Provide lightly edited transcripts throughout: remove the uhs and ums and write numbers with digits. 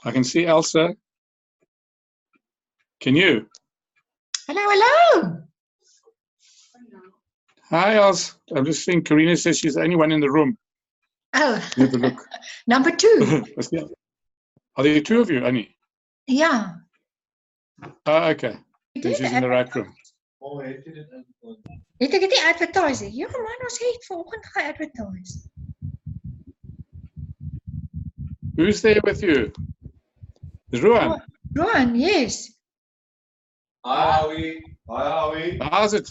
I can see Elsa. Can you? Hello, hello. Hi, Elsa. I'm just seeing Karina says she's the only one in the room. Oh, Have a look. number 2. Are there 2 of you, Annie? Yeah. Oh, okay. Then she's in the right room. Het ek dit nie advertise nie? Ja man, ons het vanoggend ge-advertise. Who's there with you? Is Ruan? Rowan, yes. Hi, Howie. Hi, Howie. How's it?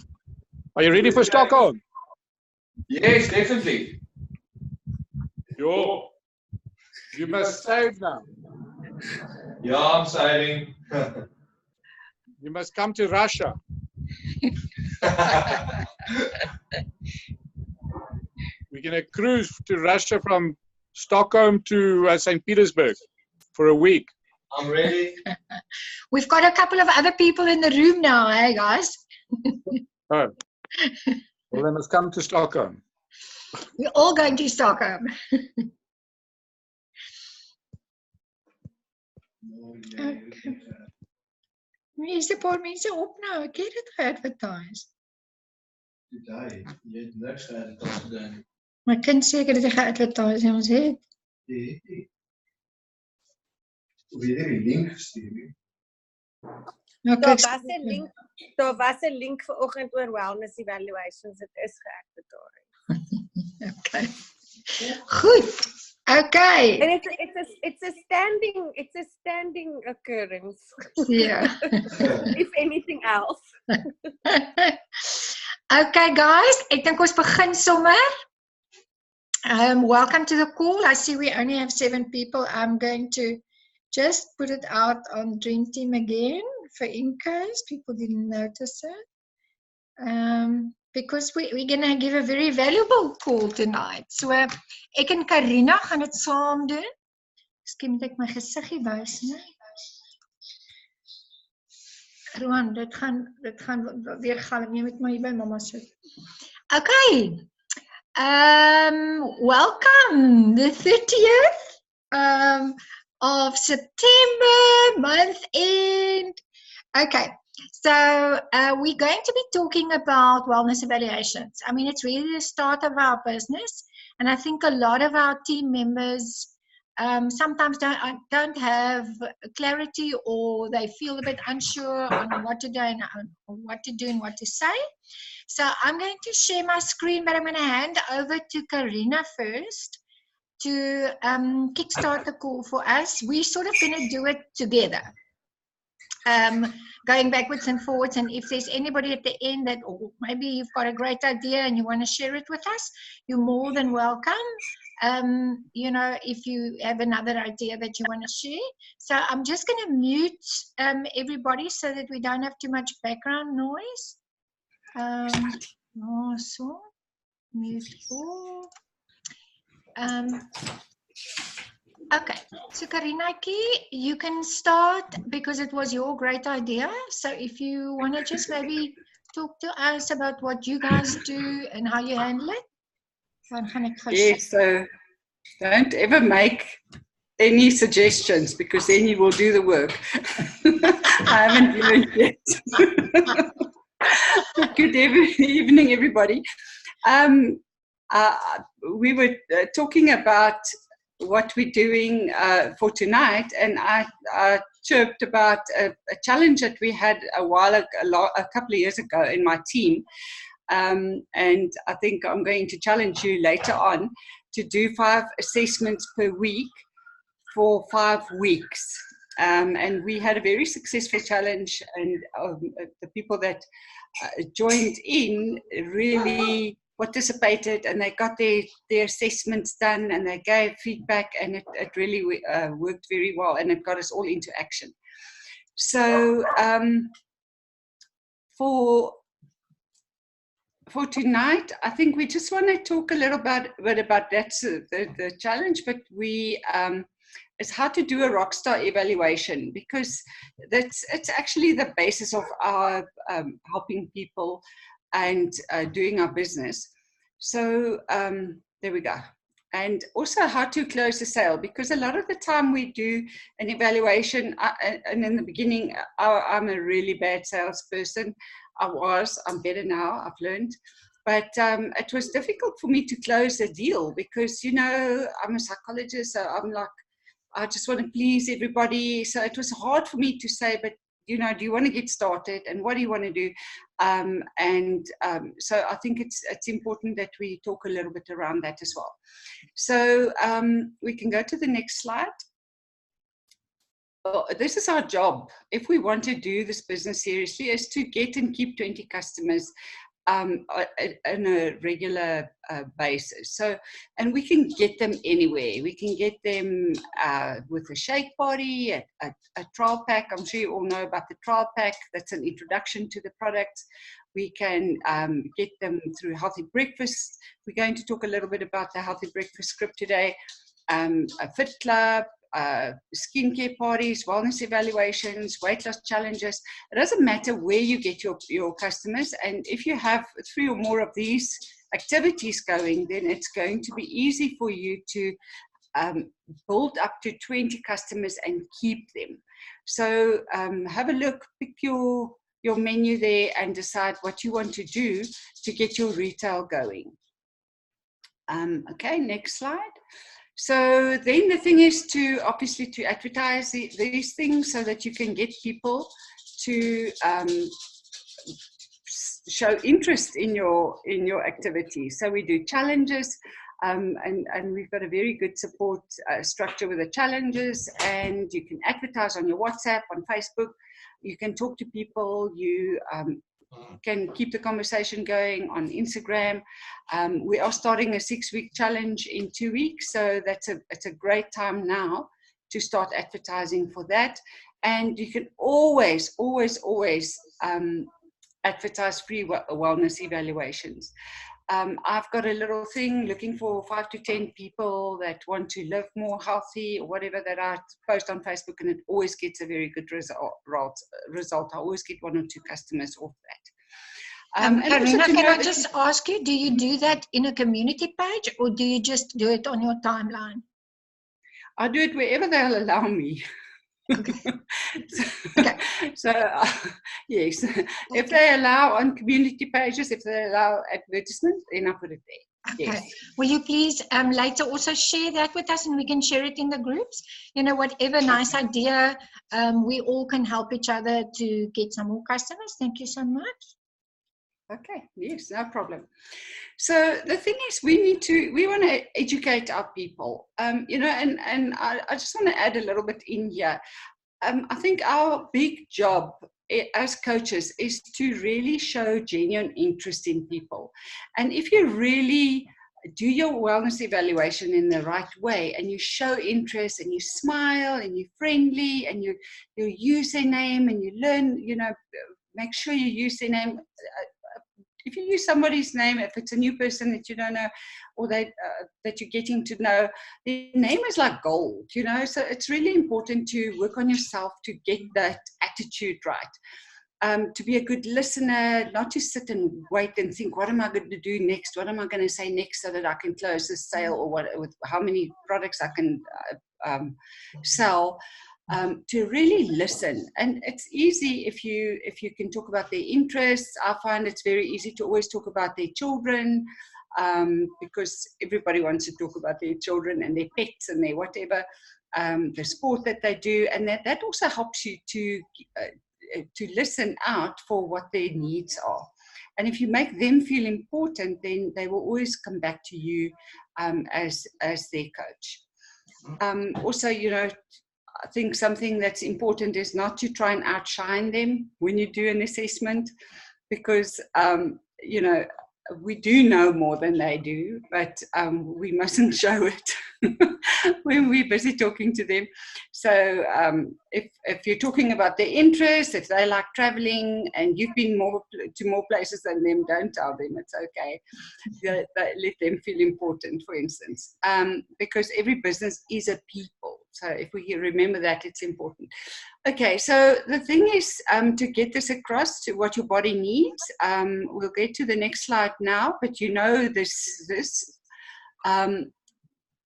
Are you ready for Stockholm? Yes, definitely. Yo. You must save now. Yeah, I'm sailing. You must come to Russia. We're going to cruise to Russia from Stockholm to St. Petersburg for a week. I'm ready. We've got a couple of other people in the room now, hey guys? Oh. Well, they must come to Stockholm. We're all going to Stockholm. Okay. Is die paar mense op nou? Ek het dit ge-advertise. Today, jy het niks geadvertise. My kind seker dit ge-advertise, ons het. Hoe jy die link gestuur nie? Nou Daar kyk. was 'n link vanoggend oor wellness evaluations. Dit is ge-advertise. Okay. Goed. Okay. And it's a standing occurrence. Yeah. If anything else. Okay guys, ek dink ons begin sommer. Welcome to the call. I see we only have 7 people. I'm going to just put it out on Dream Team again for in case people didn't notice it. Because we're going to give a very valuable call tonight. So ek en Karina gaan dit saam doen. Miskien moet ek my gesiggie wys, né? Roan, dit gaan weer galm. Jy moet maar hier by mamma sit. Okay. Welcome, the 30th of September, month end. Okay, so we're going to be talking about wellness evaluations. I mean, it's really the start of our business, and I think a lot of our team members sometimes don't have clarity, or they feel a bit unsure on what to do and what to say. So I'm going to share my screen, but I'm going to hand over to Karina first to kickstart the call for us. We're sort of going to do it together, going backwards and forwards. And if there's anybody at the end that, or maybe you've got a great idea and you want to share it with us, you're more than welcome. You know, if you have another idea that you want to share. So I'm just going to mute everybody so that we don't have too much background noise. So mute all. Okay, so Karinaki, you can start because it was your great idea. So if you want to just maybe talk to us about what you guys do and how you handle it. Yes, so don't ever make any suggestions because then you will do the work. I haven't learned yet. Good evening, everybody. We were talking about what we're doing for tonight, and I chirped about a challenge that we had a couple of years ago in my team. And I think I'm going to challenge you later on to do 5 assessments per week for 5 weeks. And we had a very successful challenge, and the people that joined in really participated, and they got their assessments done, and they gave feedback, and it really worked very well, and it got us all into action. So for tonight, I think we just want to talk a little bit about that, the challenge, but is how to do a rockstar evaluation, because it's actually the basis of our helping people and doing our business. So there we go. and also how to close a sale, because a lot of the time we do an evaluation, and in the beginning, I'm a really bad salesperson. I'm better now, I've learned. But it was difficult for me to close a deal because, you know, I'm a psychologist, so I'm like, I just want to please everybody. So it was hard for me to say, but, you know, do you want to get started and what do you want to do? So I think it's important that we talk a little bit around that as well. So we can go to the next slide. Well, this is our job. If we want to do this business seriously, is to get and keep 20 customers on a regular basis. So, and we can get them anywhere. We can get them with a shake party, a trial pack. I'm sure you all know about the trial pack. That's an introduction to the product. We can get them through healthy breakfast. We're going to talk a little bit about the healthy breakfast script today. A fit club, skincare parties, wellness evaluations, weight loss challenges. It doesn't matter where you get your customers, and if you have 3 or more of these activities going, then it's going to be easy for you to build up to 20 customers and keep them. So have a look, pick your menu there and decide what you want to do to get your retail going. Okay, next slide. So then the thing is to obviously to advertise these things so that you can get people to show interest in your activities. So we do challenges, and we've got a very good support structure with the challenges, and you can advertise on your WhatsApp, on Facebook. You can talk to people. You can keep the conversation going on Instagram. We are starting a 6-week challenge in 2 weeks, so it's a great time now to start advertising for that. And you can always advertise free wellness evaluations. I've got a little thing looking for 5 to 10 people that want to live more healthy or whatever, that I post on Facebook, and it always gets a very good result. I always get 1 or 2 customers off that. Karina, can I just ask you, do you do that in a community page or do you just do it on your timeline? I do it wherever they'll allow me. Okay. So yes, if they allow on community pages, if they allow advertisements, then I put it there. Okay. Yes. Will you please later also share that with us and we can share it in the groups? You know, whatever nice idea, we all can help each other to get some more customers. Thank you so much. Okay, yes, no problem. So the thing is, we want to educate our people, you know, and I just want to add a little bit in here. I think our big job as coaches is to really show genuine interest in people. And if you really do your wellness evaluation in the right way and you show interest and you smile and you're friendly and you use their name and you learn, you know, make sure you use their name. If you use somebody's name, if it's a new person that you don't know or that you're getting to know, the name is like gold, you know. So it's really important to work on yourself to get that attitude right. To be a good listener, not to sit and wait and think, what am I going to do next? What am I going to say next so that I can close this sale, or what, with how many products I can sell. To really listen. And it's easy if you can talk about their interests. I find it's very easy to always talk about their children, because everybody wants to talk about their children and their pets and their whatever, the sport that they do, and that also helps you to listen out for what their needs are. And if you make them feel important, then they will always come back to you as their coach. Also, you know, I think something that's important is not to try and outshine them when you do an assessment, because, you know, we do know more than they do, but we mustn't show it when we're busy talking to them. So if you're talking about their interests, if they like traveling and you've been to more places than them, don't tell them, it's okay. Let them feel important, for instance, because every business is a people. So if we remember that, it's important. Okay, so the thing is to get this across to what your body needs. We'll get to the next slide now, but you know this.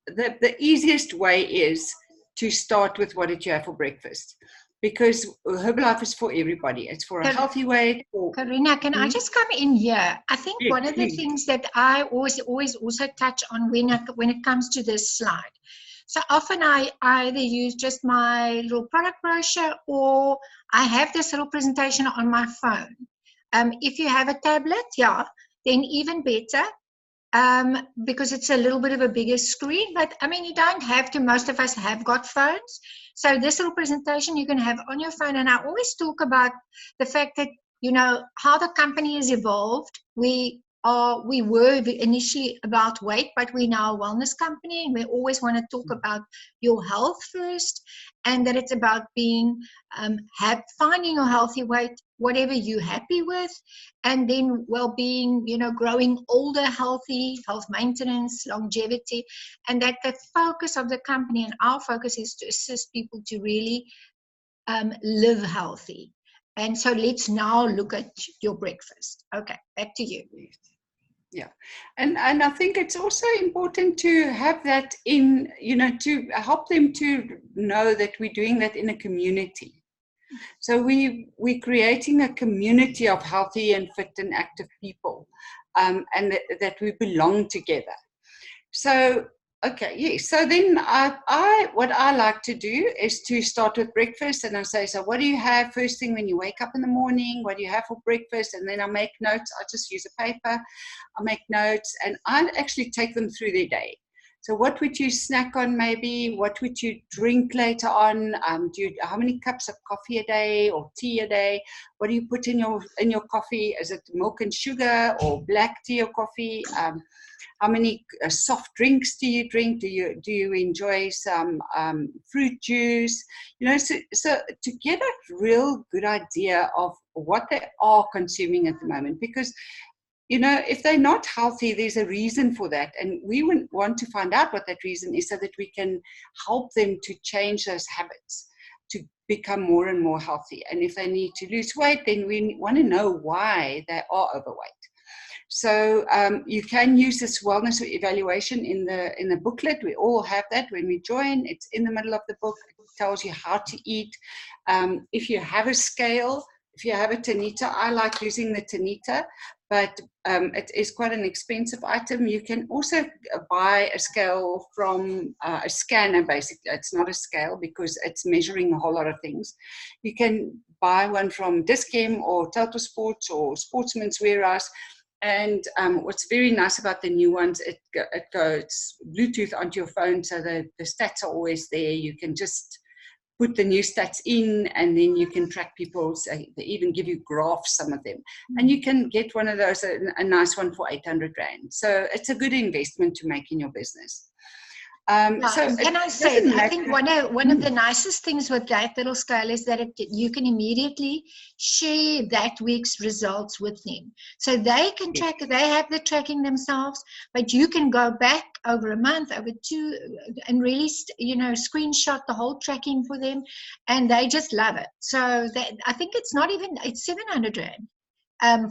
the easiest way is to start with what did you have for breakfast, because Herbalife is for everybody. It's for a healthy weight. Karina, can I just come in here? I think Yes, one of the please. things that I always also touch on when it comes to this slide. So often I either use just my little product brochure, or I have this little presentation on my phone. If you have a tablet, yeah, then even better. Because it's a little bit of a bigger screen, but I mean, you don't have to. Most of us have got phones. So this little presentation you can have on your phone. And I always talk about the fact that, you know, how the company has evolved. We were initially about weight, but we're now a wellness company, and we always want to talk about your health first, and that it's about being finding your healthy weight, whatever you're happy with, and then well-being, you know, growing older, healthy, health maintenance, longevity, and that the focus of the company and our focus is to assist people to really live healthy. And so let's now look at your breakfast. Okay, back to you. Yeah, and I think it's also important to have that in, you know, to help them to know that we're doing that in a community. So we're creating a community of healthy and fit and active people, and that we belong together. So, okay, yes. So then what I like to do is to start with breakfast, and I say, so what do you have first thing when you wake up in the morning? What do you have for breakfast? And then I make notes. I just use a paper. I make notes, and I actually take them through their day. So what would you snack on maybe? What would you drink later on? How many cups of coffee a day or tea a day? What do you put in your coffee? Is it milk and sugar or black tea or coffee? How many soft drinks do you drink? Do you enjoy some fruit juice? You know, so to get a real good idea of what they are consuming at the moment, because, you know, if they're not healthy, there's a reason for that. And we want to find out what that reason is so that we can help them to change those habits to become more and more healthy. And if they need to lose weight, then we want to know why they are overweight. So you can use this wellness evaluation in the booklet. We all have that when we join. It's in the middle of the book. It tells you how to eat. If you have a scale, if you have a Tanita, I like using the Tanita, but it is quite an expensive item. You can also buy a scale from a scanner, basically. It's not a scale because it's measuring a whole lot of things. You can buy one from Dis-Chem or Total Sports or Sportsman's Warehouse. And what's very nice about the new ones, it goes Bluetooth onto your phone, so the stats are always there. You can just put the new stats in, and then you can track people's, they even give you graphs, some of them. And you can get one of those, a nice one for 800 Rand. So it's a good investment to make in your business. So can I say, I think one of the nicest things with that little scale is that you can immediately share that week's results with them. So they can track, they have the tracking themselves, but you can go back over a month, over two, and really, you know, screenshot the whole tracking for them, and they just love it. So I think it's not even, it's 700 Rand.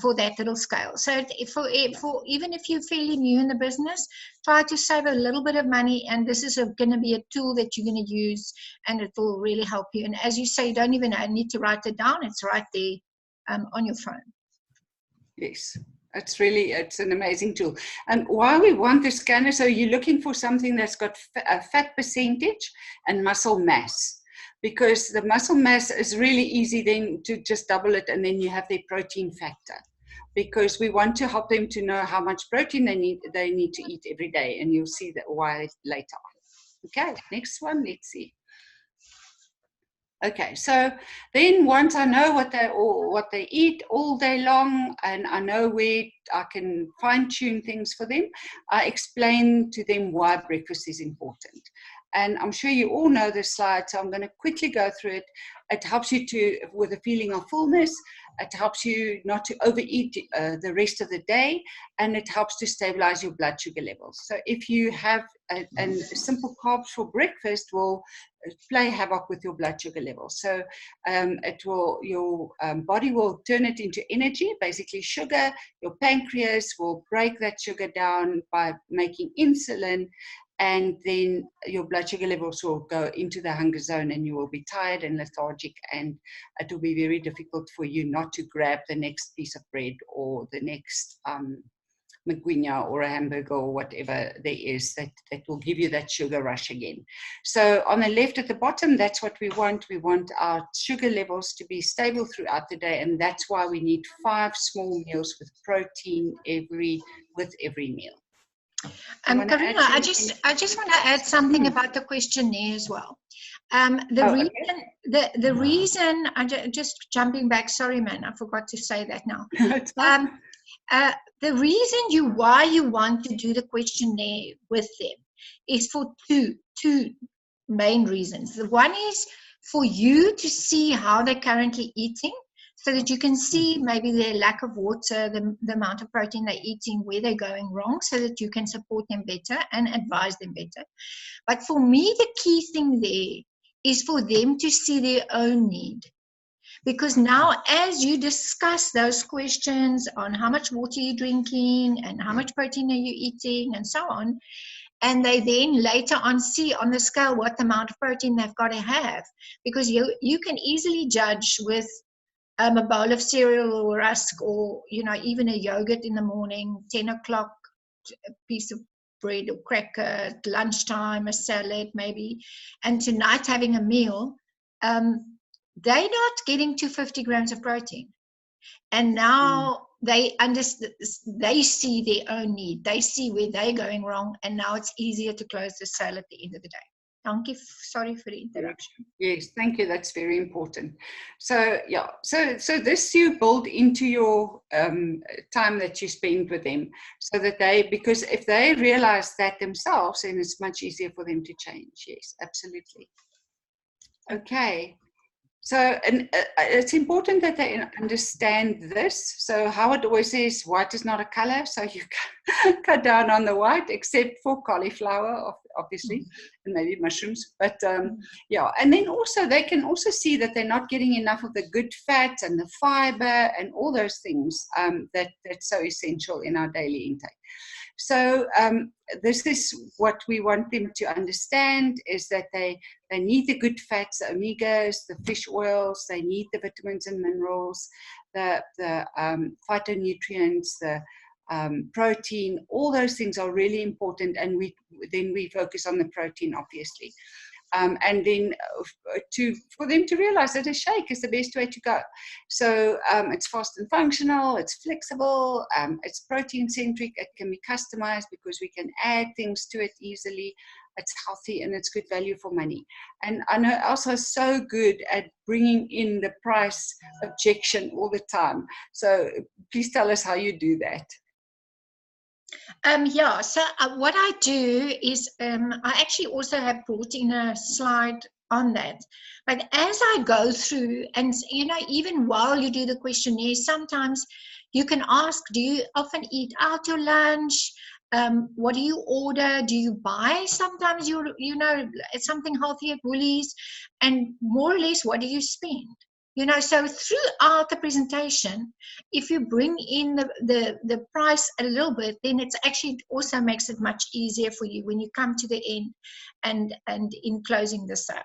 For that little scale. So for even if you're fairly new in the business, try to save a little bit of money, and this is going to be a tool that you're going to use, and it will really help you. And as you say, you don't even need to write it down. It's right there on your phone. Yes, it's an amazing tool. And why we want the scanner, so you're looking for something that's got a fat percentage and muscle mass. Because the muscle mass is really easy then to just double it, and then you have their protein factor. Because we want to help them to know how much protein they need to eat every day, and you'll see that why later on. Okay, next one, let's see. Okay, so then once I know what they eat all day long, and I know where I can fine-tune things for them, I explain to them why breakfast is important. And I'm sure you all know this slide, so I'm going to quickly go through it. It helps you with a feeling of fullness. It helps you not to overeat the rest of the day, and it helps to stabilize your blood sugar levels. So if you have simple carbs for breakfast, will play havoc with your blood sugar levels. So your body will turn it into energy, basically sugar. Your pancreas will break that sugar down by making insulin, and then your blood sugar levels will go into the hunger zone, and you will be tired and lethargic, and it will be very difficult for you not to grab the next piece of bread or the next McGuinness or a hamburger or whatever there is that will give you that sugar rush again. So on the left at the bottom, that's what we want. We want our sugar levels to be stable throughout the day, and that's why we need 5 small meals with protein with every meal. Karina, I just want to add something about the questionnaire as well. The reason, just jumping back, sorry man, I forgot to say that now. The reason why you want to do the questionnaire with them is for two main reasons. The one is for you to see how they're currently eating, so that you can see maybe their lack of water, the amount of protein they're eating, where they're going wrong, so that you can support them better and advise them better. But for me, the key thing there is for them to see their own need. Because now, as you discuss those questions on how much water you're drinking and how much protein are you eating and so on, and they then later on see on the scale what amount of protein they've got to have, because you can easily judge with a bowl of cereal or rusk, or even a yogurt in the morning, 10 o'clock, a piece of bread or cracker, at lunchtime a salad maybe, and tonight having a meal. They're not getting 250 grams of protein. And now they understand, they see their own need. They see where they're going wrong, and now it's easier to close the sale at the end of the day. Thank you. Sorry for the interruption. Yes, thank you. That's very important. So yeah, so this you build into your time that you spend with them, so that because if they realize that themselves, then it's much easier for them to change. Yes, absolutely. Okay. So, and it's important that they understand this. So Howard always says white is not a color, so you cut down on the white, except for cauliflower, obviously, and maybe mushrooms. But yeah, and then also they can also see that they're not getting enough of the good fat and the fiber and all those things that's so essential in our daily intake. So this is what we want them to understand, is that they need the good fats, the omegas, the fish oils, they need the vitamins and minerals, the phytonutrients, the protein. All those things are really important, and then we focus on the protein, obviously. And then for them to realize that a shake is the best way to go. So it's fast and functional, it's flexible, it's protein centric, it can be customized because we can add things to it easily. It's healthy and it's good value for money. And I know Elsa is so good at bringing in the price objection all the time. So please tell us how you do that. Yeah, so what I do is I actually also have brought in a slide on that. But as I go through, and even while you do the questionnaire, sometimes you can ask, do you often eat out your lunch? What do you order? Do you buy sometimes something healthy at Woolies? And more or less, what do you spend? So throughout the presentation, if you bring in the price a little bit, then it also makes it much easier for you when you come to the end and in closing the sale.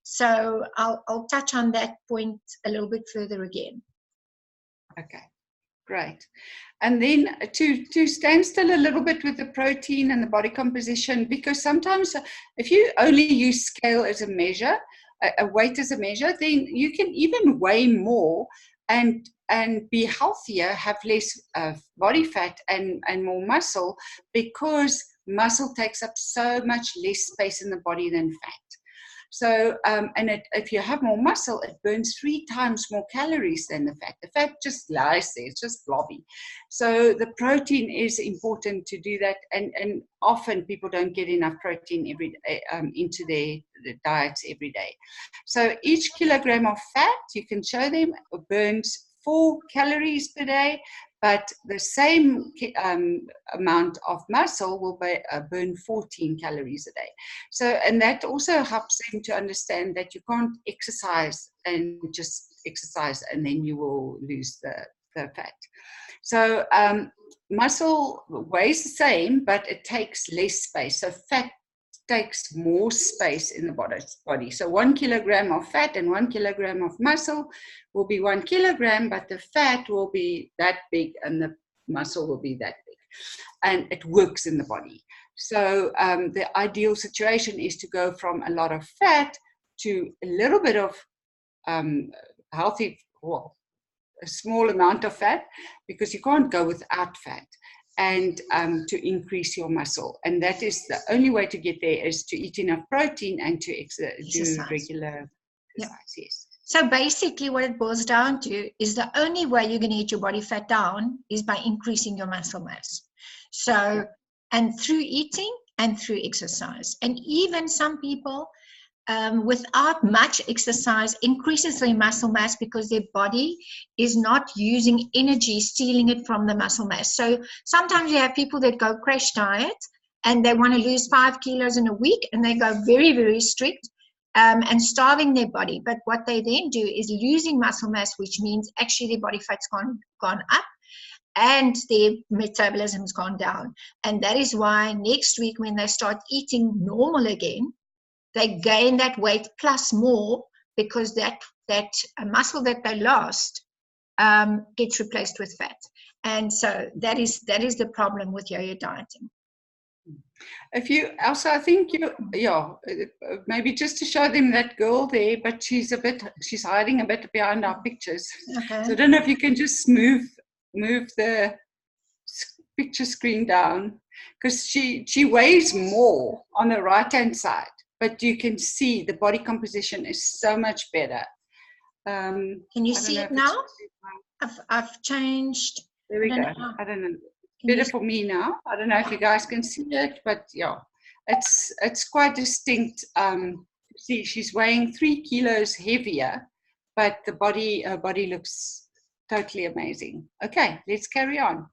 So I'll touch on that point a little bit further again. Okay, great. And then to stand still a little bit with the protein and the body composition, because sometimes if you only use scale as a measure, a weight as a measure, then you can even weigh more and be healthier, have less body fat and more muscle, because muscle takes up so much less space in the body than fat. So, if you have more muscle, it burns 3 times more calories than the fat. The fat just lies there, it's just blobby. So the protein is important to do that, and often people don't get enough protein into their diets every day. So each kilogram of fat, you can show them, burns 4 calories per day, but the same amount of muscle will burn 14 calories a day. So, and that also helps them to understand that you can't exercise and just exercise and then you will lose the fat. So muscle weighs the same, but it takes less space. So fat takes more space in the body. So 1 kilogram of fat and 1 kilogram of muscle will be 1 kilogram, but the fat will be that big and the muscle will be that big. And it works in the body. So the ideal situation is to go from a lot of fat to a little bit of healthy, well, a small amount of fat, because you can't go without fat, and to increase your muscle. And that is the only way to get there, is to eat enough protein and to do regular exercise. Yes. So basically what it boils down to is the only way you're going to get your body fat down is by increasing your muscle mass. So, and through eating and through exercise. And even some people without much exercise increases their muscle mass because their body is not using energy, stealing it from the muscle mass. So sometimes you have people that go crash diet and they want to lose 5 kilos in a week, and they go very, very strict and starving their body. But what they then do is losing muscle mass, which means actually their body fat's gone up and their metabolism's gone down. And that is why next week when they start eating normal again, they gain that weight plus more, because that muscle that they lost gets replaced with fat. And so that is the problem with yo-yo dieting. If you also, I think maybe just to show them that girl there, but she's hiding a bit behind our pictures. Okay. So I don't know if you can just move the picture screen down, because she weighs more on the right hand side, but you can see the body composition is so much better. Can you see it now? I've changed. There we go. I don't know. Better for me now. I don't know if you guys can see it, but yeah, it's quite distinct. See, she's weighing 3 kilos heavier, but her body looks totally amazing. Okay, let's carry on.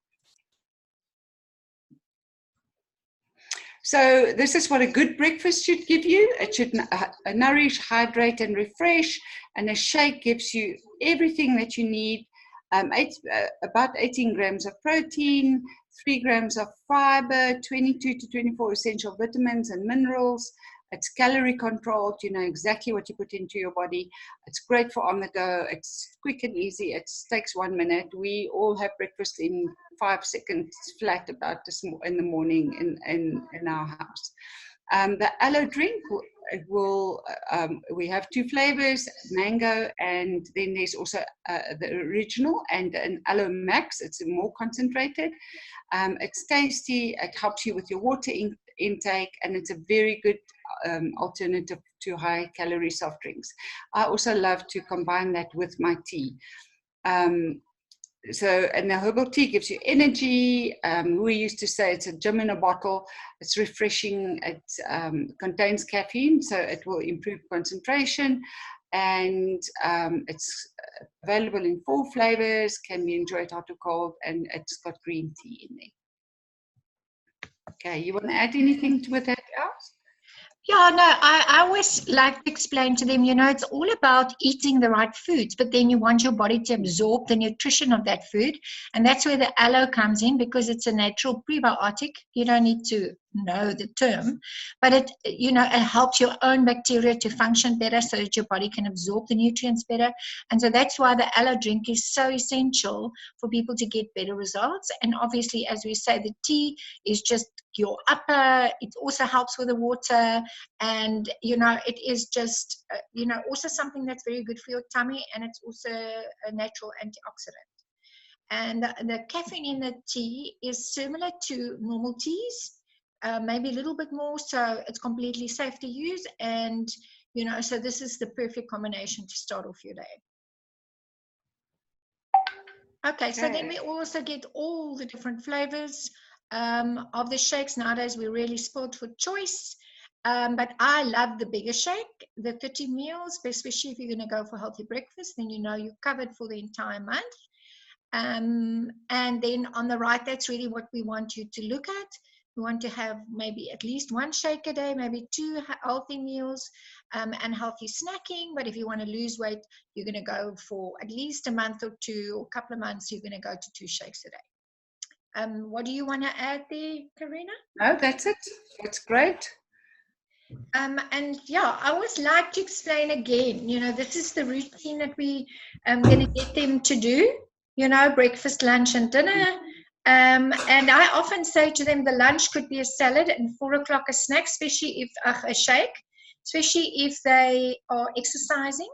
So this is what a good breakfast should give you. It should nourish, hydrate, and refresh. And a shake gives you everything that you need. About 18 grams of protein, 3 grams of fiber, 22 to 24 essential vitamins and minerals. It's calorie controlled. You know exactly what you put into your body. It's great for on the go. It's quick and easy. It takes 1 minute. We all have breakfast in 5 seconds flat about this in the morning in our house. The aloe drink we have 2 flavors, mango, and then there's also the original and an aloe max. It's more concentrated. It's tasty. It helps you with your water intake, and it's a very good alternative to high calorie soft drinks. I also love to combine that with my tea. And the herbal tea gives you energy. We used to say it's a gym in a bottle. It's refreshing. It contains caffeine, so it will improve concentration. And it's available in 4 flavors, can be enjoyed hot or cold, and it's got green tea in there. Okay, you want to add anything with that else? Yeah, no, I always like to explain to them, it's all about eating the right foods, but then you want your body to absorb the nutrition of that food. And that's where the aloe comes in, because it's a natural prebiotic. You don't need to know the term, but it helps your own bacteria to function better so that your body can absorb the nutrients better. And so that's why the aloe drink is so essential for people to get better results. And obviously, as we say, the tea is just your upper. It also helps with the water, and it is just also something that's very good for your tummy, and it's also a natural antioxidant. And the caffeine in the tea is similar to normal teas, maybe a little bit more, so it's completely safe to use. And so this is the perfect combination to start off your day. Okay, so then we also get all the different flavors of the shakes. Nowadays we're really spoiled for choice, but I love the bigger shake, the 30 meals, especially if you're going to go for healthy breakfast. Then you're covered for the entire month. And then on the right, that's really what we want you to look at. We want to have maybe at least 1 shake a day, maybe 2 healthy meals, and healthy snacking. But if you want to lose weight, you're going to go for at least a month or 2, or a couple of months, you're going to go to 2 shakes a day. What do you want to add there, Karina? No, that's it. That's great. And yeah, I always like to explain again, this is the routine that we going to get them to do, breakfast, lunch, and dinner. And I often say to them, the lunch could be a salad and 4 o'clock a snack, especially if a shake, especially if they are exercising.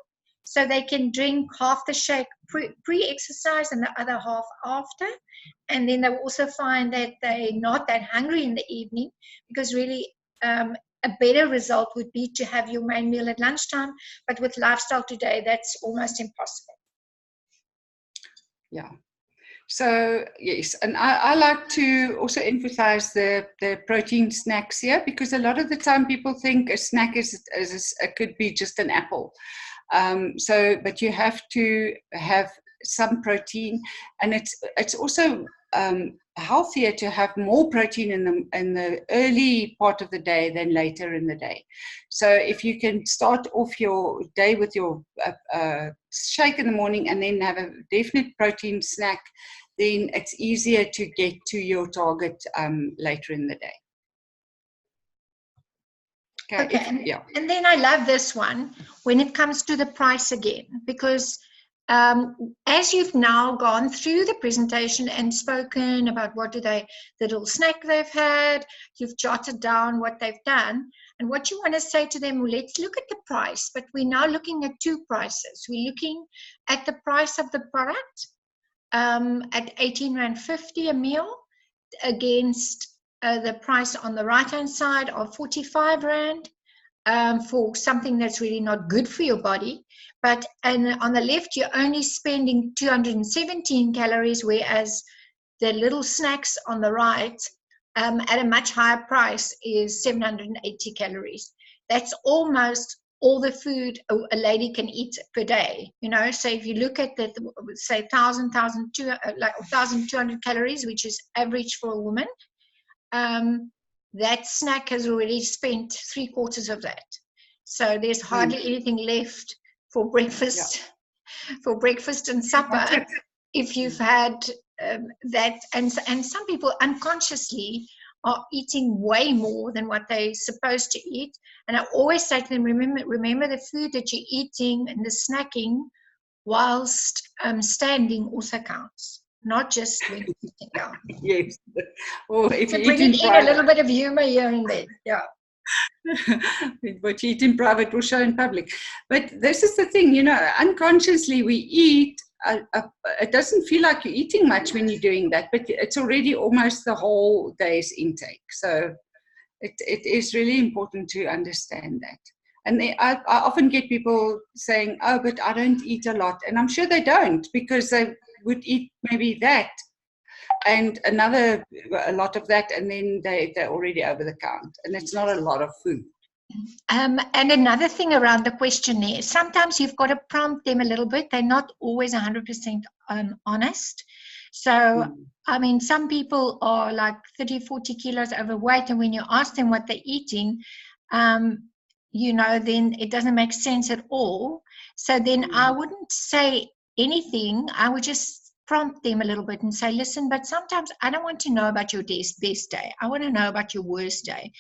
So they can drink half the shake pre-exercise and the other half after. And then they will also find that they're not that hungry in the evening, because really a better result would be to have your main meal at lunchtime. But with lifestyle today, that's almost impossible. Yeah. So yes, and I like to also emphasize the protein snacks here, because a lot of the time people think a snack could be just an apple. But you have to have some protein, and it's also healthier to have more protein in the early part of the day than later in the day. So if you can start off your day with your shake in the morning and then have a definite protein snack, then it's easier to get to your target later in the day. Okay. And then I love this one when it comes to the price again, because as you've now gone through the presentation and spoken about the little snack they've had, you've jotted down what they've done, and what you want to say to them, let's look at the price, but we're now looking at two prices. We're looking at the price of the product at 18.50 Rand a meal against the price on the right-hand side of 45 Rand. For something that's really not good for your body. But on the left, you're only spending 217 calories, whereas the little snacks on the right at a much higher price is 780 calories. That's almost all the food a lady can eat per day, So if you look at that, say 1,200 calories, which is average for a woman, that snack has already spent 3/4 of that. So there's hardly anything left for breakfast, and supper, if you've had that. And some people unconsciously are eating way more than what they're supposed to eat. And I always say to them, remember the food that you're eating and the snacking whilst standing also counts. Not just when you're sitting down. Yes. Or if you bring in a little bit of humor here and there. Yeah. What you eat in private will show in public. But this is the thing, unconsciously we eat. It doesn't feel like you're eating much when you're doing that, but it's already almost the whole day's intake. So it is really important to understand that. And I often get people saying, oh, but I don't eat a lot. And I'm sure they don't, because they would eat maybe that and a lot of that, and then they're already over the count, and it's not a lot of food. And another thing around the questionnaire, sometimes you've got to prompt them a little bit. They're not always 100% honest. So, I mean, some people are like 30, 40 kilos overweight, and when you ask them what they're eating, then it doesn't make sense at all. So then I wouldn't say anything. I would just prompt them a little bit and say, listen, but sometimes I don't want to know about your best day. I want to know about your worst day.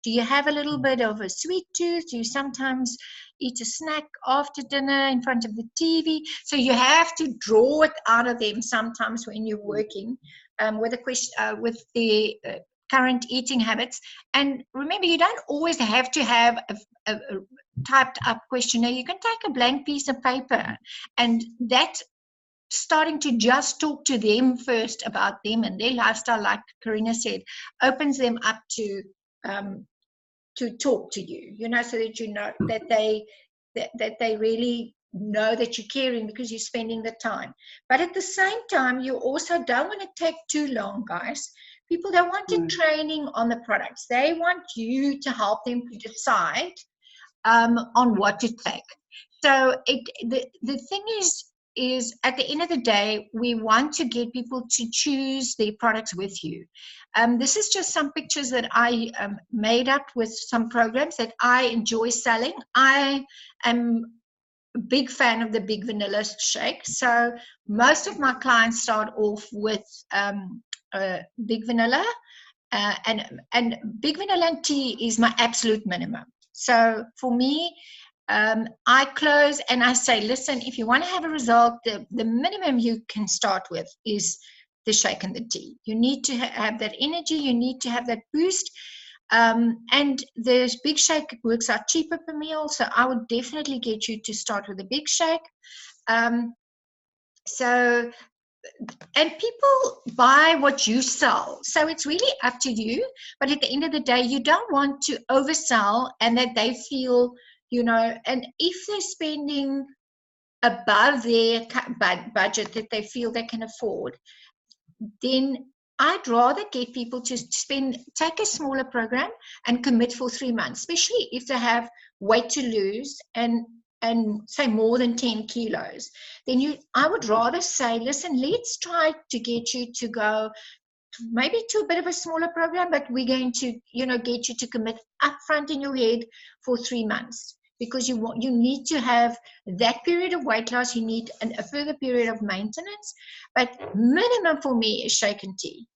Do you have a little bit of a sweet tooth? Do you sometimes eat a snack after dinner in front of the TV? So you have to draw it out of them sometimes when you're working with the current eating habits. And remember, you don't always have to have a typed up questionnaire. You can take a blank piece of paper, and that starting to just talk to them first about them and their lifestyle, like Karina said, opens them up to talk to you, so that you know that they really know that you're caring because you're spending the time. But at the same time, you also don't want to take too long, guys. People don't want training on the products. They want you to help them to decide on what to take. So the thing is at the end of the day, we want to get people to choose their products with you. This is just some pictures that I made up with some programs that I enjoy selling. I am a big fan of the Big Vanilla Shake. So most of my clients start off with Big Vanilla, and Big Vanilla and tea is my absolute minimum. So for me, I close and I say, listen, if you want to have a result, the minimum you can start with is the shake and the tea. You need to have that energy. You need to have that boost. And the big shake works out cheaper per meal. So I would definitely get you to start with a big shake. And people buy what you sell. So it's really up to you. But at the end of the day, you don't want to oversell and that they feel, and if they're spending above their budget that they feel they can afford, then I'd rather get people to take a smaller program and commit for 3 months, especially if they have weight to lose and say more than 10 kilos. Then I would rather say, listen, let's try to get you to go maybe to a bit of a smaller program, but we're going to, get you to commit upfront in your head for 3 months, because you need to have that period of weight loss. You need a further period of maintenance, but minimum for me is shake and tea.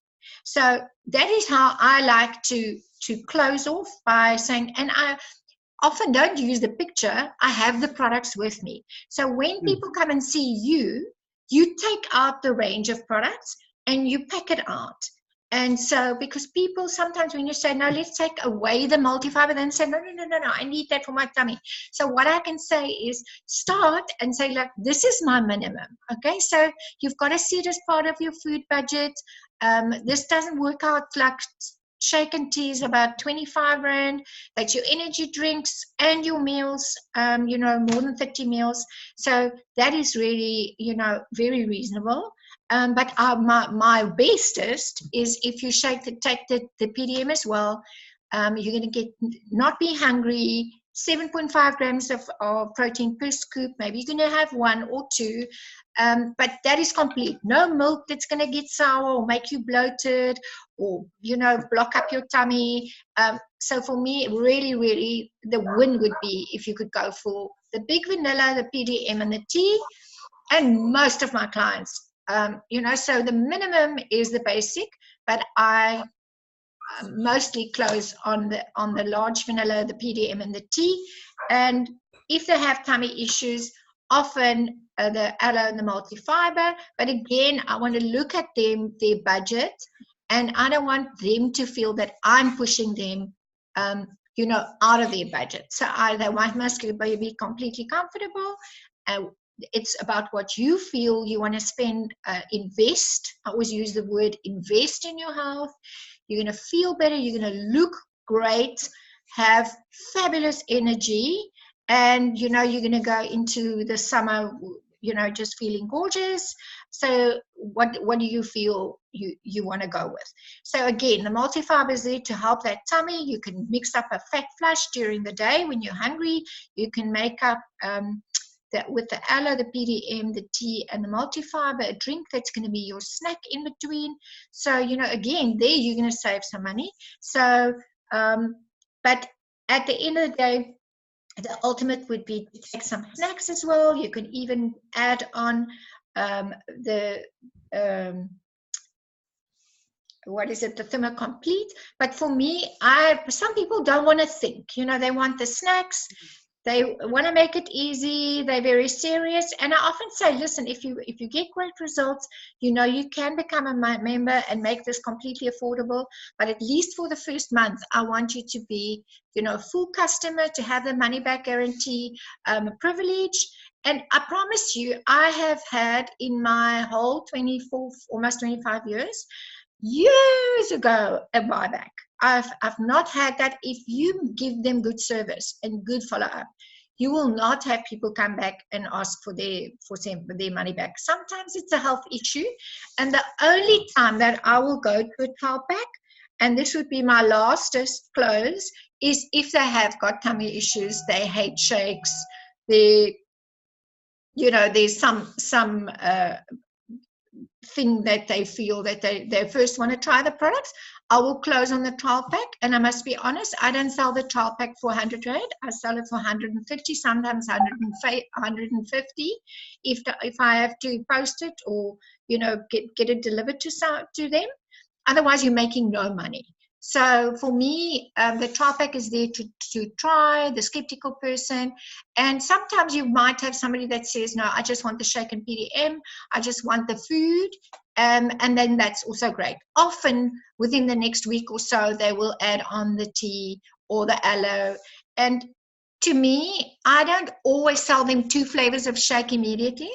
So that is how I like to close off by saying, and I often don't use the picture, I have the products with me. So when people come and see you, you take out the range of products and you pack it out. And so, because people sometimes when you say, no, let's take away the multifiber, then say, no, I need that for my tummy. So what I can say is start and say, look, this is my minimum. Okay, so you've got to see it as part of your food budget. This doesn't work out like shake and tea is about 25 Rand. That's your energy drinks and your meals, more than 30 meals. So that is really, very reasonable. But my bestest is if you take the PDM as well, you're going to not be hungry, 7.5 grams of protein per scoop. Maybe you're going to have 1 or 2, but that is complete. No milk that's going to get sour or make you bloated or, block up your tummy. So for me, really, really, the win would be if you could go for the big vanilla, the PDM, and the tea. And most of my clients, so the minimum is the basic, but I mostly close on the large vanilla, the PDM, and the tea. And if they have tummy issues, often the aloe and the multifiber. But again, I want to look at their budget, and I don't want them to feel that I'm pushing them, out of their budget. So they must be completely comfortable. It's about what you feel you want to spend, invest. I always use the word invest in your health. You're going to feel better. You're going to look great, have fabulous energy, and, you're going to go into the summer, just feeling gorgeous. So what do you feel you want to go with? So again, the multifiber is there to help that tummy. You can mix up a fat flush during the day when you're hungry. You can make up that with the aloe, the PDM, the tea, and the multifiber, a drink that's going to be your snack in between. So, again, there you're going to save some money. So, but at the end of the day, the ultimate would be to take some snacks as well. You can even add on the Thermocomplete. But for me, some people don't want to think. They want the snacks. They want to make it easy. They're very serious. And I often say, listen, if you get great results, you can become a member and make this completely affordable. But at least for the first month, I want you to be, a full customer, to have the money back guarantee, a privilege. And I promise you, I have had in my whole almost 25 years ago, a buyback. I've not had that. If you give them good service and good follow-up, you will not have people come back and ask for their money back. Sometimes it's a health issue, and the only time that I will go to a 12-pack, and this would be my lastest close, is if they have got tummy issues, they hate shakes, there's some thing that they feel that they first want to try the products, I will close on the 12-pack. And I must be honest, I don't sell the 12-pack for 100 Rand. I sell it for 150, sometimes 150 if I have to post it or get it delivered to them. Otherwise, you're making no money. So for me, the trial pack is there to try, the skeptical person. And sometimes you might have somebody that says, no, I just want the shake and PDM. I just want the food. And then that's also great. Often within the next week or so, they will add on the tea or the aloe. And to me, I don't always sell them 2 flavors of shake immediately.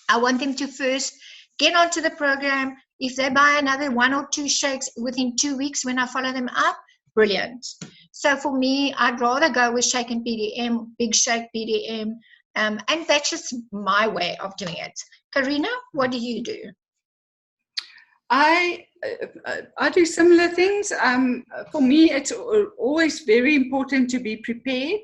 I want them to first get onto the program. If they buy another 1 or 2 shakes within 2 weeks when I follow them up, brilliant. So for me, I'd rather go with shake and PDM, big shake PDM, and that's just my way of doing it. Karina, what do you do? I do similar things. For me, it's always very important to be prepared.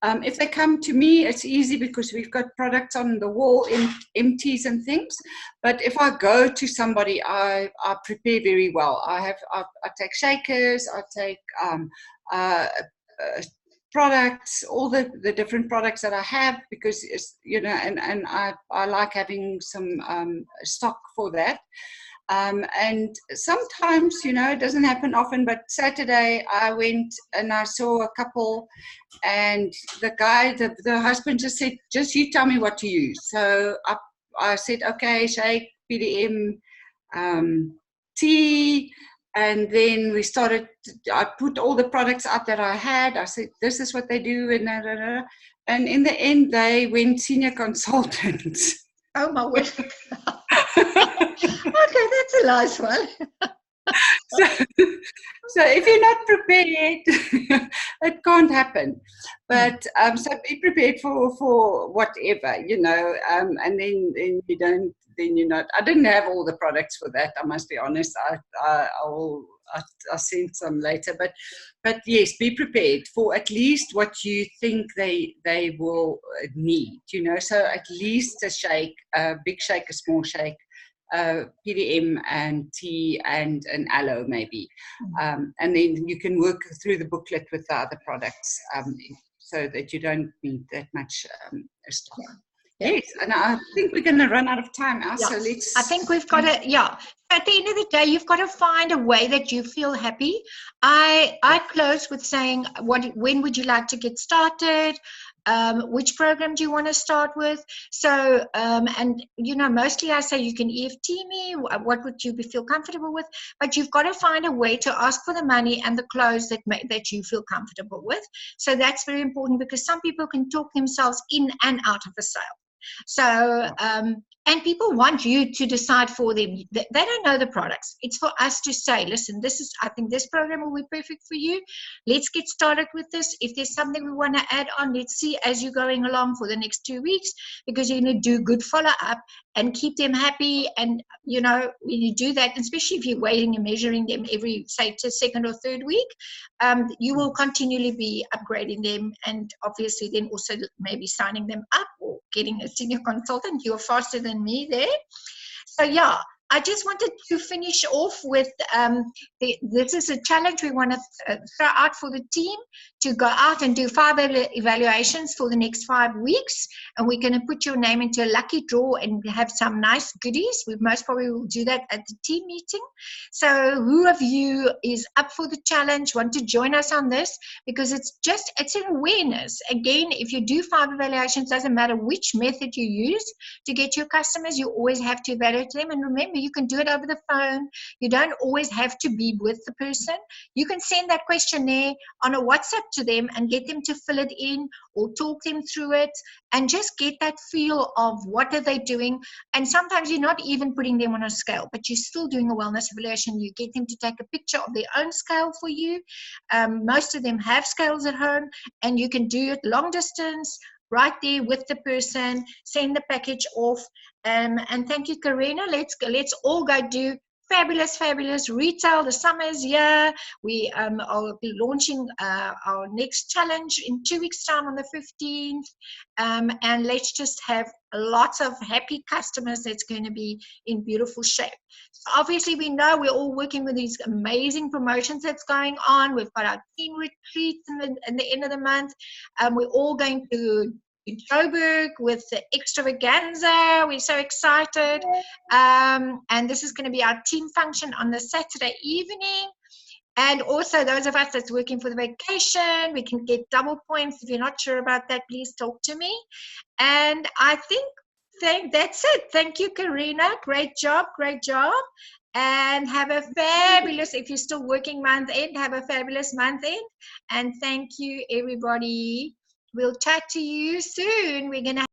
If they come to me, it's easy because we've got products on the wall, empties and things. But if I go to somebody, I prepare very well. I take shakers, I take products, all the different products that I have, because it's, you know, and I like having some stock for that. And sometimes, you know, it doesn't happen often, but Saturday I went and I saw a couple, and the guy, the husband just said, just you tell me what to use. So I said, okay, shake, PDM, tea, and then we started, I put all the products up that I had. I said, this is what they do, and in the end, they went senior consultants. Oh my word. Okay, that's a nice one. So if you're not prepared, it can't happen. But so be prepared for whatever, you know, and then you don't, then you're not. I didn't have all the products for that, I must be honest. I'll send some later, but yes, be prepared for at least what you think they will need, you know. So at least a shake, a big shake, a small shake, PDM and tea and an aloe maybe, and then you can work through the booklet with the other products, so that you don't need that much stock. Yeah. Yes, and I think we're going to run out of time now, so let's... I think we've got to, at the end of the day, you've got to find a way that you feel happy. I close with saying, when would you like to get started? Which program do you want to start with? So, and you know, mostly I say you can EFT me, what would you feel comfortable with? But you've got to find a way to ask for the money and the clothes that you feel comfortable with. So that's very important, because some people can talk themselves in and out of the sale. So, and people want you to decide for them. They don't know the products. It's for us to say, listen, I think this program will be perfect for you. Let's get started with this. If there's something we want to add on, let's see as you're going along for the next 2 weeks, because you're going to do good follow-up and keep them happy. And, you know, when you do that, especially if you're weighing and measuring them every, say, to second or third week, you will continually be upgrading them, and obviously then also maybe signing them up or getting a senior consultant. You're faster than me there. So yeah, I just wanted to finish off with this is a challenge we want to throw out for the team, to go out and do 5 evaluations for the next 5 weeks, and we're going to put your name into a lucky draw and have some nice goodies. We most probably will do that at the team meeting. So who of you is up for the challenge, want to join us on this? Because it's an awareness. Again, if you do 5 evaluations, doesn't matter which method you use to get your customers, you always have to evaluate them. And remember, you can do it over the phone. You don't always have to be with the person. You can send that questionnaire on a WhatsApp to them and get them to fill it in, or talk them through it, and just get that feel of what are they doing. And sometimes you're not even putting them on a scale, but you're still doing a wellness evaluation. You get them to take a picture of their own scale for you. Most of them have scales at home, and you can do it long distance, right there with the person, send the package off. And thank you, Karina. Let's all go do fabulous retail. The summer is here. We will be launching our next challenge in 2 weeks' time on the 15th. And let's just have lots of happy customers that's going to be in beautiful shape. So obviously, we know we're all working with these amazing promotions that's going on. We've got our team retreats in the end of the month. We're all going to Joburg with the extravaganza. We're so excited. And this is going to be our team function on the Saturday evening. And also those of us that's working for the vacation, we can get double points. If you're not sure about that, please talk to me. And I think that's it. Thank you, Karina. Great job. Great job. And have a fabulous, if you're still working month end, have a fabulous month end. And thank you, everybody. We'll chat to you soon. We're going to